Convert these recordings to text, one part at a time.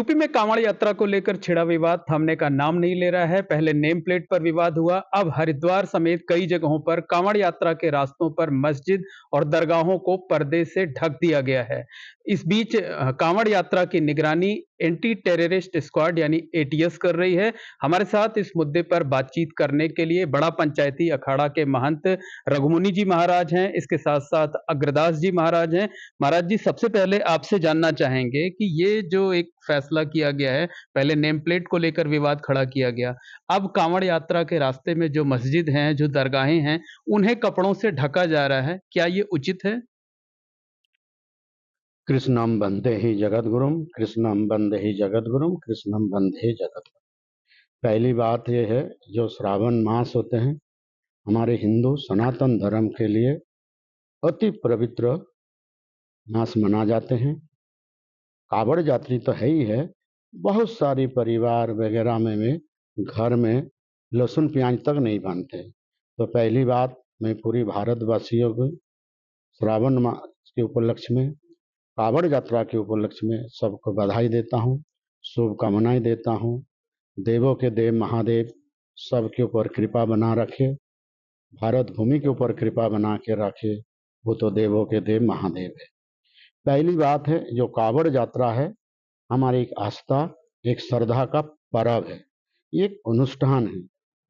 UP में कांवड़ यात्रा को लेकर छिड़ा विवाद थमने का नाम नहीं ले रहा है। पहले नेम प्लेट पर विवाद हुआ, अब हरिद्वार समेत कई जगहों पर कांवड़ यात्रा के रास्तों पर मस्जिद और दरगाहों को पर्दे से ढक दिया गया है। इस बीच कांवड़ यात्रा की निगरानी एंटी टेररिस्ट स्क्वाड यानी एटीएस कर रही है। हमारे साथ इस मुद्दे पर बातचीत करने के लिए बड़ा पंचायती अखाड़ा के महंत रघुमुनि जी महाराज हैं, इसके साथ साथ अग्रदास जी महाराज हैं। महाराज जी, सबसे पहले आपसे जानना चाहेंगे कि ये जो एक फैसला किया गया है, पहले नेम प्लेट को लेकर विवाद खड़ा किया गया, अब कांवड़ यात्रा के रास्ते में जो मस्जिद हैं, जो दरगाहें हैं, उन्हें कपड़ों से ढका जा रहा है, क्या ये उचित है? कृष्णं वंदे ही जगद्गुरुम, कृष्णं वंदे ही जगद्गुरुम, कृष्णं वंदे जगद्गुरुम। पहली बात यह है, जो श्रावण मास होते हैं हमारे हिंदू सनातन धर्म के लिए अति पवित्र मास माना जाते हैं। कावड़ यात्री तो है ही है, बहुत सारी परिवार वगैरह में घर में लहसुन प्याज तक नहीं बनते। तो पहली बात, मैं पूरी भारतवासियों को श्रावण मास के उपलक्ष्य में, कावड़ यात्रा के उपलक्ष्य में सबको बधाई देता हूँ, शुभकामनाएं देता हूँ। देवों के देव महादेव सबके ऊपर कृपा बना रखे, भारत भूमि के ऊपर कृपा बना के रखे, वो तो देवों के देव महादेव है। पहली बात है, जो कावड़ यात्रा है हमारी एक आस्था, एक श्रद्धा का पर्व है, एक अनुष्ठान है।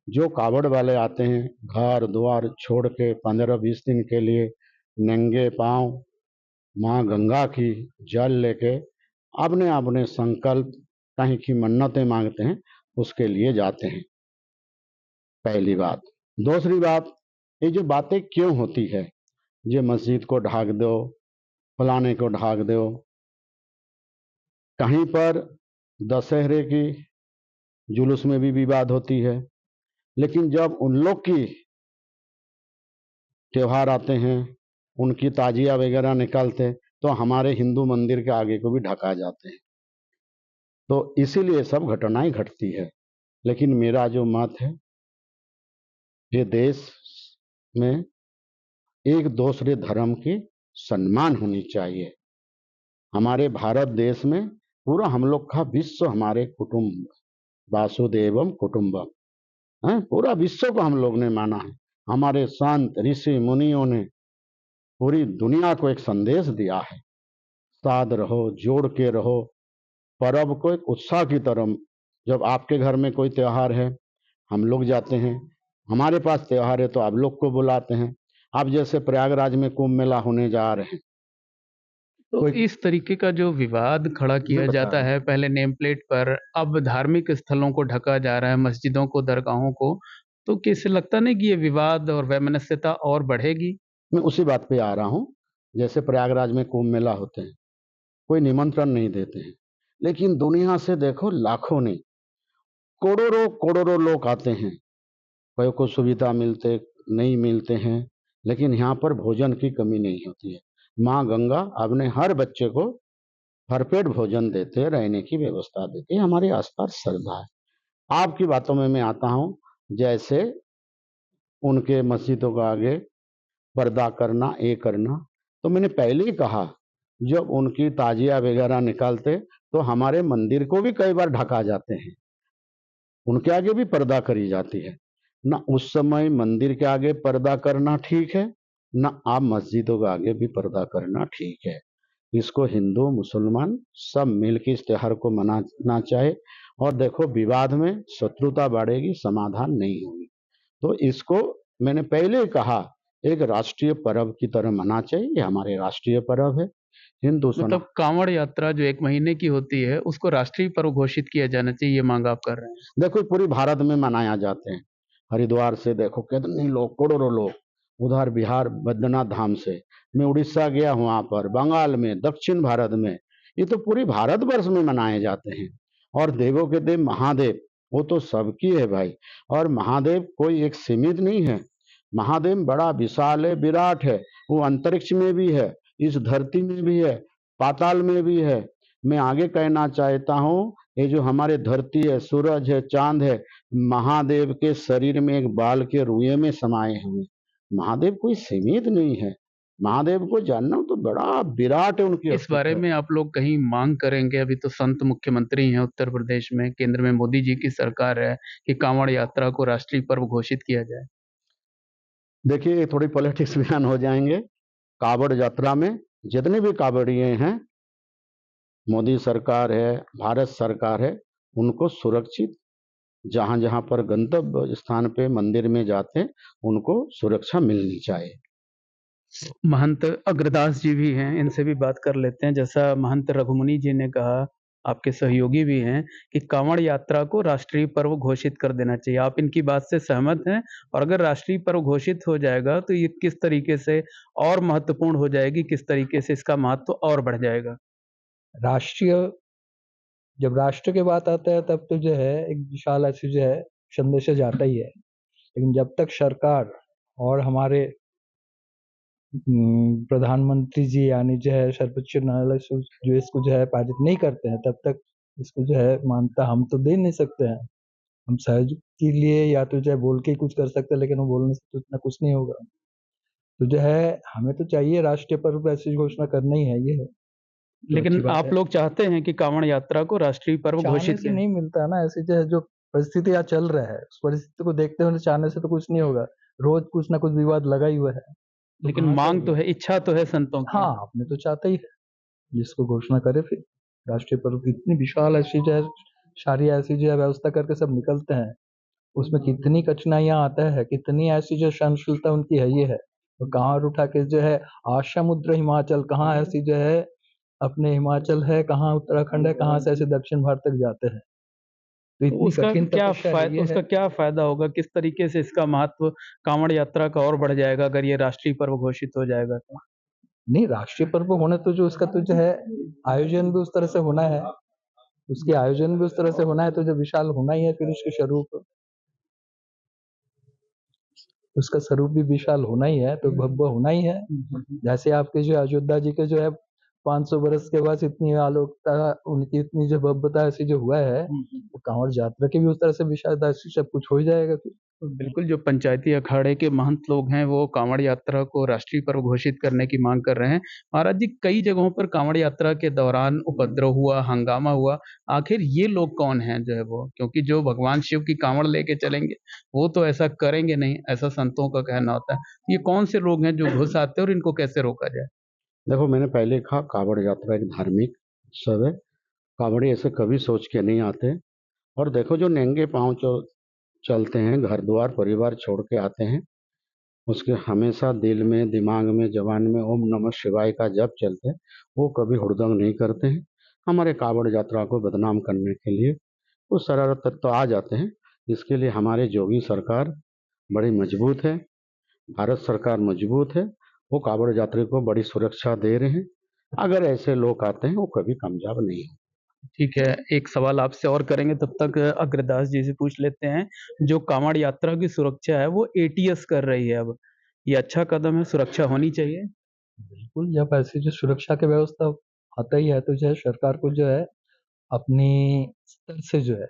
जो कावड़ वाले आते हैं घर द्वार छोड़ के 15-20 दिन के लिए नंगे पांव माँ गंगा की जल लेके अपने अपने संकल्प कहीं की मन्नतें मांगते हैं, उसके लिए जाते हैं। पहली बात। दूसरी बात, ये जो बातें क्यों होती है, ये मस्जिद को ढाक दो, फलाने को ढाक दो, कहीं पर दशहरे की जुलूस में भी विवाद होती है, लेकिन जब उन लोग की त्योहार आते हैं, उनकी ताजिया वगैरह निकालते, तो हमारे हिंदू मंदिर के आगे को भी ढका जाते हैं। तो इसीलिए सब घटनाएं घटती है। लेकिन मेरा जो मत है, ये देश में एक दूसरे धर्म की सम्मान होनी चाहिए। हमारे भारत देश में पूरा हम लोग का विश्व हमारे कुटुंब, वासुदेवम कुटुंबम है, पूरा विश्व को हम लोग ने माना है। हमारे संत ऋषि मुनियों ने पूरी दुनिया को एक संदेश दिया है, साथ रहो, जोड़ के रहो, पर्व को एक उत्साह की तरह। जब आपके घर में कोई त्योहार है, हम लोग जाते हैं, हमारे पास त्योहार है तो आप लोग को बुलाते हैं। आप जैसे प्रयागराज में कुंभ मेला होने जा रहे हैं, तो कोई इस तरीके का जो विवाद खड़ा मैं किया बता जाता रहा है, पहले नेम प्लेट पर, अब धार्मिक स्थलों को ढका जा रहा है, मस्जिदों को, दरगाहों को, तो किसे लगता नहीं कि ये विवाद और वैमनस्यता और बढ़ेगी? मैं उसी बात पे आ रहा हूँ। जैसे प्रयागराज में कुंभ मेला होते हैं, कोई निमंत्रण नहीं देते हैं, लेकिन दुनिया से देखो लाखों नहीं, करोड़ों करोड़ों लोग आते हैं। कोई को सुविधा मिलते नहीं मिलते हैं, लेकिन यहाँ पर भोजन की कमी नहीं होती है। माँ गंगा अपने हर बच्चे को भरपेट भोजन देते, रहने की व्यवस्था देते, हमारी आस्था श्रद्धा है। आपकी बातों में मैं आता हूँ, जैसे उनके मस्जिदों के आगे पर्दा करना, ये करना, तो मैंने पहले ही कहा, जब उनकी ताजिया वगैरह निकालते तो हमारे मंदिर को भी कई बार ढका जाते हैं, उनके आगे भी पर्दा करी जाती है ना। उस समय मंदिर के आगे पर्दा करना ठीक है ना, आप मस्जिदों के आगे भी पर्दा करना ठीक है। इसको हिंदू मुसलमान सब मिलकर इस त्योहार को मनाना चाहे। और देखो, विवाद में शत्रुता बढ़ेगी, समाधान नहीं होगी। तो इसको मैंने पहले ही कहा, एक राष्ट्रीय पर्व की तरह मना चाहिए। ये हमारे राष्ट्रीय पर्व है, हिंदू सना। मतलब कांवड़ यात्रा जो 1 महीने की होती है, उसको राष्ट्रीय पर्व घोषित किया जाना चाहिए, ये मांग आप कर रहे हैं। देखो, पूरी भारत में मनाया जाते हैं। हरिद्वार से देखो कितने लोग, करोड़ों लोग, उधर बिहार बद्रीनाथ धाम से, मैं उड़ीसा गया हूँ, वहां पर बंगाल में, दक्षिण भारत में, ये तो पूरी भारतवर्ष में मनाए जाते हैं। और देवों के देव महादेव, वो तो सबकी है भाई। और महादेव कोई एक सीमित नहीं है, महादेव बड़ा विशाल है, विराट है। वो अंतरिक्ष में भी है, इस धरती में भी है, पाताल में भी है। मैं आगे कहना चाहता हूँ, ये जो हमारे धरती है, सूरज है, चांद है, महादेव के शरीर में एक बाल के रुए में समाये हुए। महादेव कोई सीमित नहीं है, महादेव को जानना तो बड़ा विराट है उनकी इस बारे अस्तित्व। में आप लोग कहीं मांग करेंगे? अभी तो संत मुख्यमंत्री हैं उत्तर प्रदेश में, केंद्र में मोदी जी की सरकार है कि कांवड़ यात्रा को राष्ट्रीय पर्व घोषित किया जाए। देखिए ये थोड़ी पॉलिटिक्स बयान हो जाएंगे। कावड़ यात्रा में जितने भी कावड़िए हैं, मोदी सरकार है, भारत सरकार है, उनको सुरक्षित जहां जहां पर गंतव्य स्थान पे मंदिर में जाते हैं उनको सुरक्षा मिलनी चाहिए। महंत अग्रदास जी भी हैं, इनसे भी बात कर लेते हैं। जैसा महंत रघुमुनि जी ने कहा, आपके सहयोगी भी हैं, कि कांवड़ यात्रा को राष्ट्रीय पर्व घोषित कर देना चाहिए। आप इनकी बात से सहमत हैं? और अगर राष्ट्रीय पर्व घोषित हो जाएगा तो ये किस तरीके से और महत्वपूर्ण हो जाएगी, किस तरीके से इसका महत्व और बढ़ जाएगा? राष्ट्रीय जब राष्ट्र की बात आता है तब तो जो है एक विशाल ऐसी जो है संदेश जाता ही है, लेकिन जब तक सरकार और हमारे प्रधानमंत्री जी यानी जो है सर्वोच्च न्यायालय से जो इसको जो है पारित नहीं करते हैं, तब तक इसको जो है मान्यता हम तो दे नहीं सकते हैं। हम सहयोग के लिए या तो जो है बोल के ही कुछ कर सकते हैं, लेकिन वो बोलने से तो इतना कुछ नहीं होगा। तो जो है हमें तो चाहिए राष्ट्रीय पर्व ऐसी घोषणा करना ही है, ये है तो अच्छी लेकिन बात आप है। लोग चाहते हैं कि कांवड़ यात्रा को राष्ट्रीय पर्व चाहने घोषित से किया? नहीं मिलता है ना, ऐसी जो है जो परिस्थिति यहाँ चल रहा है उस परिस्थिति को देखते हुए चाहने से तो कुछ नहीं होगा। रोज कुछ ना कुछ विवाद लगा ही हुआ है, तो लेकिन कहाँ मांग से तो है, इच्छा तो है संतों की। हाँ, अपने तो चाहते ही है जिसको घोषणा करे फिर राष्ट्रीय पर्व की इतनी विशाल ऐसी जो है सारी ऐसी जो है व्यवस्था करके सब निकलते हैं, उसमें कितनी कठिनाइयां आता है, कितनी ऐसी जो सहनशीलता उनकी है ये है। तो कहाँ उठा के जो है समुद्र हिमाचल, कहाँ ऐसी जो है अपने हिमाचल है, कहाँ उत्तराखंड है, कहाँ से ऐसे दक्षिण भारत तक जाते हैं। तो तो इतनी कठिन तपस्या है ये है। उसका क्या फ़ायदा होगा? किस तरीके से इसका महत्व कांवड़ यात्रा का और बढ़ जाएगा अगर ये राष्ट्रीय पर्व घोषित हो जाएगा तो? नहीं, राष्ट्रीय पर्व होने तो जो उसका तो जो है आयोजन भी उस तरह से होना है, उसके आयोजन भी उस तरह से होना है, तो जो विशाल होना ही है फिर उसका स्वरूप भी विशाल होना ही है, तो भव्य होना ही है। जैसे आपके जो अयोध्या जी के जो है 500 बरस के बाद इतनी आलोकता, उनकी इतनी जो भव्यता ऐसी जो हुआ है, वो कांवड़ यात्रा की भी उस तरह से विशाल ऐसी सब कुछ हो ही जाएगा फिर। तो बिल्कुल, जो पंचायती अखाड़े के महंत लोग हैं, वो कांवड़ यात्रा को राष्ट्रीय पर्व घोषित करने की मांग कर रहे हैं। महाराज जी, कई जगहों पर कांवड़ यात्रा के दौरान उपद्रव हुआ, हंगामा हुआ। आखिर ये लोग कौन हैं जो है वो? क्योंकि जो भगवान शिव की कांवड़ लेके चलेंगे, वो तो ऐसा करेंगे नहीं, ऐसा संतों का कहना होता है। ये कौन से लोग हैं जो घुस आते हैं और इनको कैसे रोका जाए? देखो मैंने पहले कहा कावड़ यात्रा एक धार्मिक उत्सव है। कावड़ी ऐसे कभी सोच के नहीं आते। और देखो जो नंगे पाँव जो चलते हैं, घर द्वार परिवार छोड़ के आते हैं, उसके हमेशा दिल में दिमाग में जबान में ओम नमः शिवाय का जप चलते हैं। वो कभी हुड़दंग नहीं करते हैं। हमारे कावड़ यात्रा को बदनाम करने के लिए वो शरारत तत्व आ जाते हैं। इसके लिए हमारे योगी सरकार बड़ी मजबूत है, भारत सरकार मजबूत है। वो कावड़ यात्री को बड़ी सुरक्षा दे रहे हैं। अगर ऐसे लोग आते हैं वो कभी कामयाब नहीं होंगे। ठीक है, एक सवाल आपसे और करेंगे, तब तक अग्रदास जी से पूछ लेते हैं। जो कांवड़ यात्रा की सुरक्षा है वो एटीएस कर रही है अब। ये अच्छा कदम है, सुरक्षा होनी चाहिए। बिल्कुल, जब ऐसी जो सुरक्षा की व्यवस्था आता ही है, तो जो है सरकार को जो है अपनी स्तर से जो है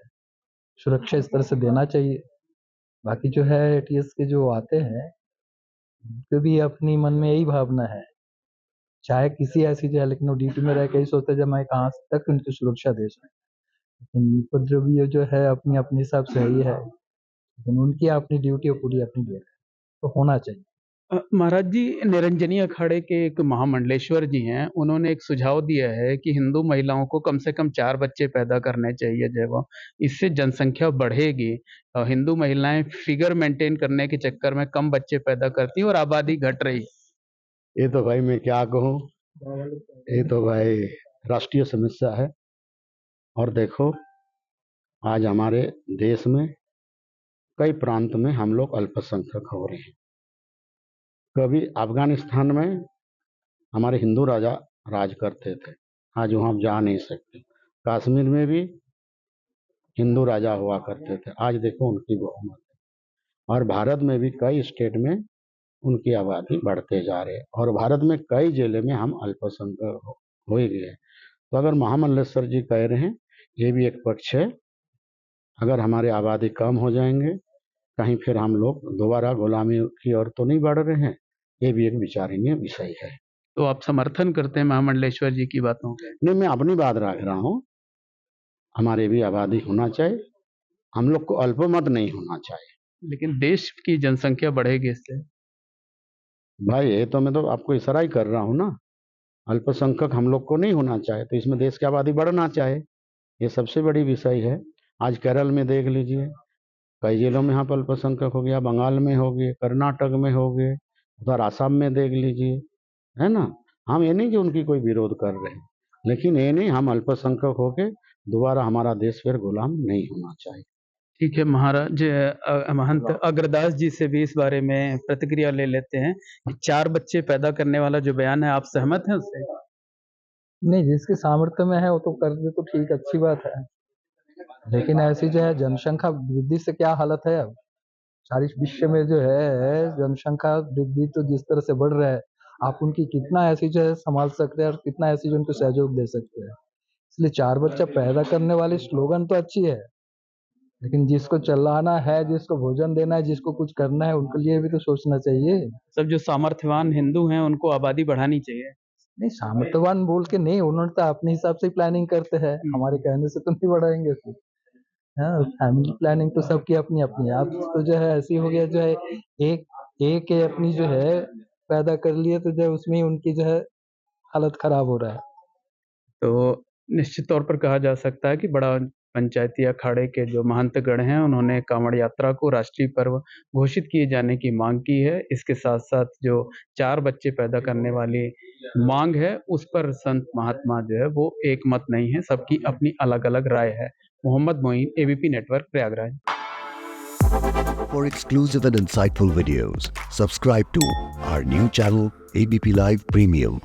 सुरक्षा स्तर से देना चाहिए। बाकी जो है एटीएस के जो आते हैं, उनके भी अपनी मन में यही भावना है, चाहे किसी ऐसी जो है, लेकिन वो ड्यूटी में रह के ही सोचते हैं जब मैं कहाँ तक उनकी सुरक्षा दे सकूँ। लेकिन उपद्रवी जो है अपनी अपने हिसाब से ही है, लेकिन उनकी अपनी ड्यूटी वो पूरी अपनी दे रहे हैं, तो होना चाहिए। महाराज जी, निरंजनी अखाड़े के एक महामंडलेश्वर जी हैं, उन्होंने एक सुझाव दिया है कि हिंदू महिलाओं को कम से कम 4 बच्चे पैदा करने चाहिए जो है वो। इससे जनसंख्या बढ़ेगी। हिंदू महिलाएं फिगर मेंटेन करने के चक्कर में कम बच्चे पैदा करती हैं और आबादी घट रही है। ये तो भाई मैं क्या कहूँ, ये तो भाई राष्ट्रीय समस्या है। और देखो आज हमारे देश में कई प्रांत में हम लोग अल्पसंख्यक हो रहे हैं। कभी अफगानिस्तान में हमारे हिंदू राजा राज करते थे, आज वहाँ जा नहीं सकते। कश्मीर में भी हिंदू राजा हुआ करते थे, आज देखो उनकी बहुमत है। और भारत में भी कई स्टेट में उनकी आबादी बढ़ते जा रहे हैं और भारत में कई जिले में हम अल्पसंख्यक हो ही गए हैं। तो अगर महामल्लेश्वर जी कह रहे हैं, ये भी एक पक्ष है। अगर हमारी आबादी कम हो जाएंगे, कहीं फिर हम लोग दोबारा गुलामी की ओर तो नहीं बढ़ रहे हैं। ये भी एक विचारणीय विषय है। तो आप समर्थन करते हैं महामंडलेश्वर जी की बातों का? नहीं, मैं अपनी बात रख रहा हूँ, हमारे भी आबादी होना चाहिए, हम लोग को अल्पमत नहीं होना चाहिए। लेकिन देश की जनसंख्या बढ़ेगी इससे। भाई ये तो मैं तो आपको इशारा ही कर रहा हूँ ना, अल्पसंख्यक हम लोग को नहीं होना चाहिए, तो इसमें देश की आबादी बढ़ना चाहिए, ये सबसे बड़ी विषय है। आज केरल में देख लीजिए, कई जिलों में यहाँ पर अल्पसंख्यक हो गया, बंगाल में हो गए, कर्नाटक में हो गए, उधर आसाम में देख लीजिए, है ना। हम ये नहीं कि उनकी कोई विरोध कर रहे हैं, लेकिन ये नहीं हम अल्पसंख्यक होके दोबारा हमारा देश फिर गुलाम नहीं होना चाहिए। ठीक है महाराज, महंत अग्रदास जी से भी इस बारे में प्रतिक्रिया ले लेते हैं कि 4 बच्चे पैदा करने वाला जो बयान है, आप सहमत हैं उससे? नहीं, जिसके सामर्थ्य में है वो तो कर दे तो ठीक, अच्छी बात है। लेकिन ऐसी जो है जनसंख्या वृद्धि से क्या हालत है अब, सारी विश्व में जो है जनसंख्या वृद्धि तो जिस तरह से बढ़ रहा है, आप उनकी कितना ऐसी जो है संभाल सकते हैं और कितना ऐसी जो उनको सहयोग दे सकते हैं। इसलिए 4 बच्चा पैदा करने वाली स्लोगन तो अच्छी है, लेकिन जिसको चलाना है, जिसको भोजन देना है, जिसको कुछ करना है, उनके लिए भी तो सोचना चाहिए। सब जो सामर्थ्यवान हिंदू हैं उनको आबादी बढ़ानी चाहिए। नहीं, सामर्थ्यवान बोल के नहीं, उन्होंने तो अपने हिसाब से ही प्लानिंग करते हैं, हमारे कहने से तो नहीं बढ़ाएंगे फिर। हाँ, फैमिली प्लानिंग तो सबकी अपनी अपनी है। अब तो जो है ऐसी हो गया, जो है एक एक है अपनी जो है पैदा कर लिए, तो जो है उसमें ही उनकी जो है हालत खराब हो रहा है। तो निश्चित तौर पर कहा जा सकता है कि बड़ा पंचायती अखाड़े के जो महंतगण हैं उन्होंने कांवड़ यात्रा को राष्ट्रीय पर्व घोषित किए जाने की मांग की है। इसके साथ-साथ जो 4 बच्चे पैदा करने वाली मांग है, उस पर संत महात्मा जो है वो एकमत नहीं है, सबकी अपनी अलग-अलग राय है। Mohammad Moin, ABP network, Prayagraj. For exclusive and insightful videos, subscribe to our new channel ABP Live Premium.